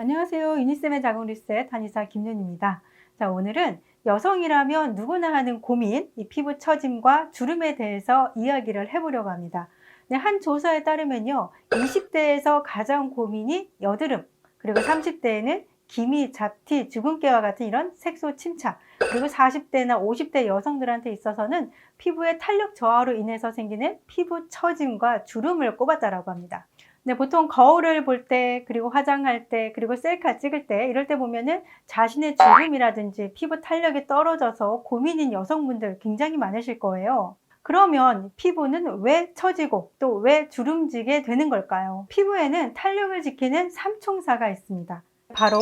안녕하세요. 유니쌤의 자궁 리셋 한의사 김윤입니다. 자, 오늘은 여성이라면 누구나 하는 고민, 이 피부 처짐과 주름에 대해서 이야기를 해보려고 합니다. 네, 한 조사에 따르면요, 20대에서 가장 고민이 여드름, 그리고 30대에는 기미, 잡티, 주근깨와 같은 이런 색소 침착, 그리고 40대나 50대 여성들한테 있어서는 피부의 탄력 저하로 인해서 생기는 피부 처짐과 주름을 꼽았다라고 합니다. 네, 보통 거울을 볼 때, 그리고 화장할 때, 그리고 셀카 찍을 때, 이럴 때 보면은 자신의 주름이라든지 피부 탄력이 떨어져서 고민인 여성분들 굉장히 많으실 거예요. 그러면 피부는 왜 처지고 또 왜 주름지게 되는 걸까요? 피부에는 탄력을 지키는 삼총사가 있습니다. 바로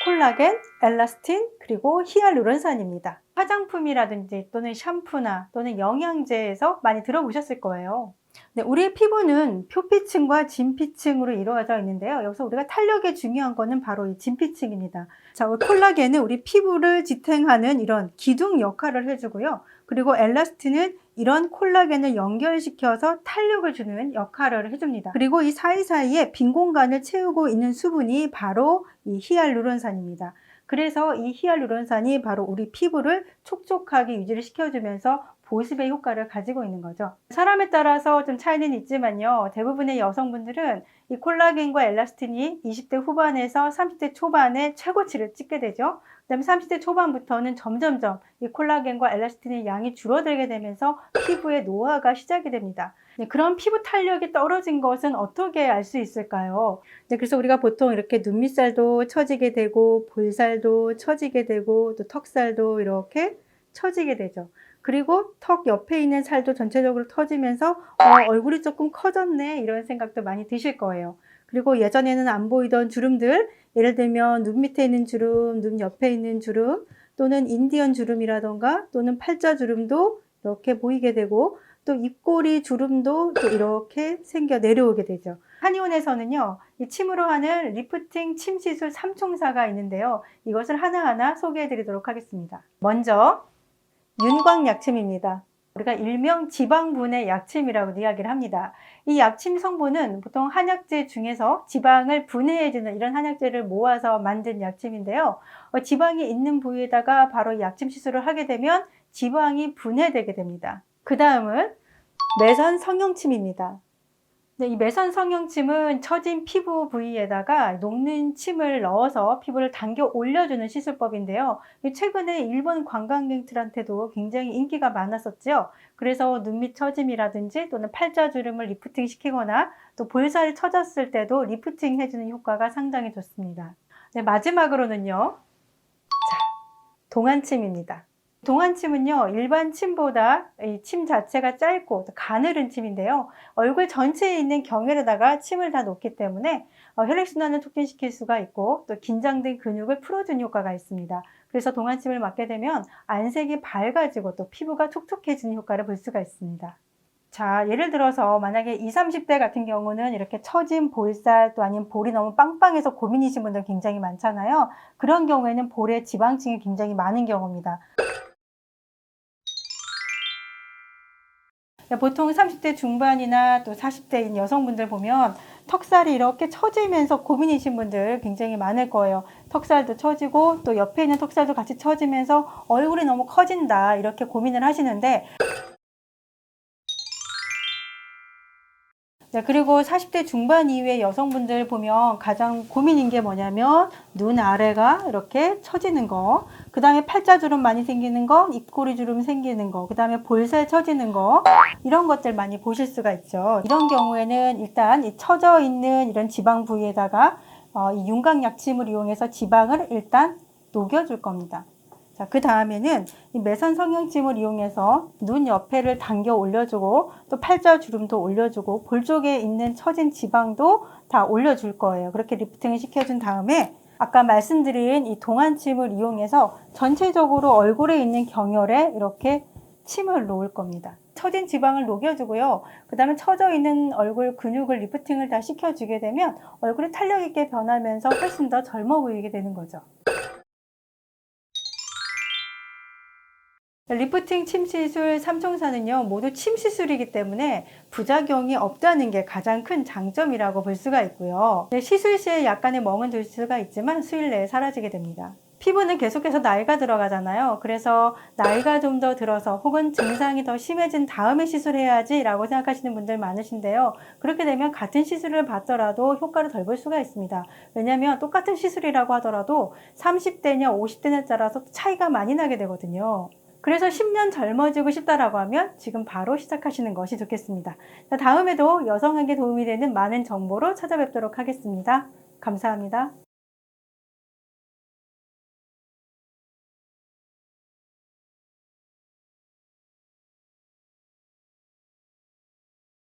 콜라겐, 엘라스틴, 그리고 히알루론산입니다. 화장품이라든지 또는 샴푸나 또는 영양제에서 많이 들어보셨을 거예요. 네, 우리의 피부는 표피층과 진피층으로 이루어져 있는데요. 여기서 우리가 탄력에 중요한 거는 바로 이 진피층입니다. 자, 콜라겐은 우리 피부를 지탱하는 이런 기둥 역할을 해주고요. 그리고 엘라스틴은 이런 콜라겐을 연결시켜서 탄력을 주는 역할을 해줍니다. 그리고 이 사이사이에 빈 공간을 채우고 있는 수분이 바로 이 히알루론산입니다. 그래서 이 히알루론산이 바로 우리 피부를 촉촉하게 유지를 시켜주면서 보습의 효과를 가지고 있는 거죠. 사람에 따라서 좀 차이는 있지만요. 대부분의 여성분들은 이 콜라겐과 엘라스틴이 20대 후반에서 30대 초반에 최고치를 찍게 되죠. 그다음에 30대 초반부터는 점점점 이 콜라겐과 엘라스틴의 양이 줄어들게 되면서 피부의 노화가 시작이 됩니다. 네, 그런 피부 탄력이 떨어진 것은 어떻게 알 수 있을까요? 네, 그래서 우리가 보통 이렇게 눈밑살도 처지게 되고 볼살도 처지게 되고 또 턱살도 이렇게 처지게 되죠. 그리고 턱 옆에 있는 살도 전체적으로 터지면서 얼굴이 조금 커졌네 이런 생각도 많이 드실 거예요. 그리고 예전에는 안 보이던 주름들, 예를 들면 눈 밑에 있는 주름, 눈 옆에 있는 주름, 또는 인디언 주름이라던가 또는 팔자 주름도 이렇게 보이게 되고 또 입꼬리 주름도 또 이렇게 생겨 내려오게 되죠. 한의원에서는요, 이 침으로 하는 리프팅 침 시술 삼총사가 있는데요. 이것을 하나하나 소개해 드리도록 하겠습니다. 먼저 윤곽약침입니다. 우리가 일명 지방분해 약침이라고 이야기를 합니다. 이 약침 성분은 보통 한약재 중에서 지방을 분해해주는 이런 한약재를 모아서 만든 약침인데요. 지방이 있는 부위에다가 바로 약침 시술을 하게 되면 지방이 분해되게 됩니다. 그 다음은 매선 성형침입니다. 네, 이 매선 성형침은 처진 피부 부위에다가 녹는 침을 넣어서 피부를 당겨 올려주는 시술법인데요. 최근에 일본 관광객들한테도 굉장히 인기가 많았었죠. 그래서 눈밑 처짐이라든지 또는 팔자주름을 리프팅 시키거나 또 볼살이 처졌을 때도 리프팅 해주는 효과가 상당히 좋습니다. 네, 마지막으로는요. 자, 동안침입니다. 동안침은요, 일반 침보다 이 침 자체가 짧고 가늘은 침인데요. 얼굴 전체에 있는 경혈에다가 침을 다 놓기 때문에 혈액순환을 촉진시킬 수가 있고 또 긴장된 근육을 풀어주는 효과가 있습니다. 그래서 동안침을 맞게 되면 안색이 밝아지고 또 피부가 촉촉해지는 효과를 볼 수가 있습니다. 자, 예를 들어서 만약에 20, 30대 같은 경우는 이렇게 처진 볼살 또 아니면 볼이 너무 빵빵해서 고민이신 분들 굉장히 많잖아요. 그런 경우에는 볼에 지방층이 굉장히 많은 경우입니다. 보통 30대 중반이나 또 40대인 여성분들 보면 턱살이 이렇게 처지면서 고민이신 분들 굉장히 많을 거예요. 턱살도 처지고 또 옆에 있는 턱살도 같이 처지면서 얼굴이 너무 커진다 이렇게 고민을 하시는데, 네, 그리고 40대 중반 이후의 여성분들 보면 가장 고민인 게 뭐냐면 눈 아래가 이렇게 처지는 거, 그 다음에 팔자주름 많이 생기는 거, 입꼬리 주름 생기는 거, 그 다음에 볼살 처지는 거, 이런 것들 많이 보실 수가 있죠. 이런 경우에는 일단 이 처져 있는 이런 지방 부위에다가 이 윤곽약침을 이용해서 지방을 일단 녹여줄 겁니다. 자, 그 다음에는 이 매선 성형침을 이용해서 눈 옆에를 당겨 올려주고 또 팔자 주름도 올려주고 볼 쪽에 있는 처진 지방도 다 올려줄 거예요. 그렇게 리프팅을 시켜준 다음에 아까 말씀드린 이 동안침을 이용해서 전체적으로 얼굴에 있는 경혈에 이렇게 침을 놓을 겁니다. 처진 지방을 녹여주고요. 그 다음에 처져 있는 얼굴 근육을 리프팅을 다 시켜주게 되면 얼굴이 탄력 있게 변하면서 훨씬 더 젊어 보이게 되는 거죠. 리프팅 침 시술 3총사는요, 모두 침 시술이기 때문에 부작용이 없다는 게 가장 큰 장점이라고 볼 수가 있고요. 시술 시에 약간의 멍은 들 수가 있지만 수일 내에 사라지게 됩니다. 피부는 계속해서 나이가 들어가잖아요. 그래서 나이가 좀 더 들어서 혹은 증상이 더 심해진 다음에 시술해야지 라고 생각하시는 분들 많으신데요. 그렇게 되면 같은 시술을 받더라도 효과를 덜 볼 수가 있습니다. 왜냐하면 똑같은 시술이라고 하더라도 30대냐 50대냐 따라서 차이가 많이 나게 되거든요. 그래서 10년 젊어지고 싶다라고 하면 지금 바로 시작하시는 것이 좋겠습니다. 다음에도 여성에게 도움이 되는 많은 정보로 찾아뵙도록 하겠습니다. 감사합니다.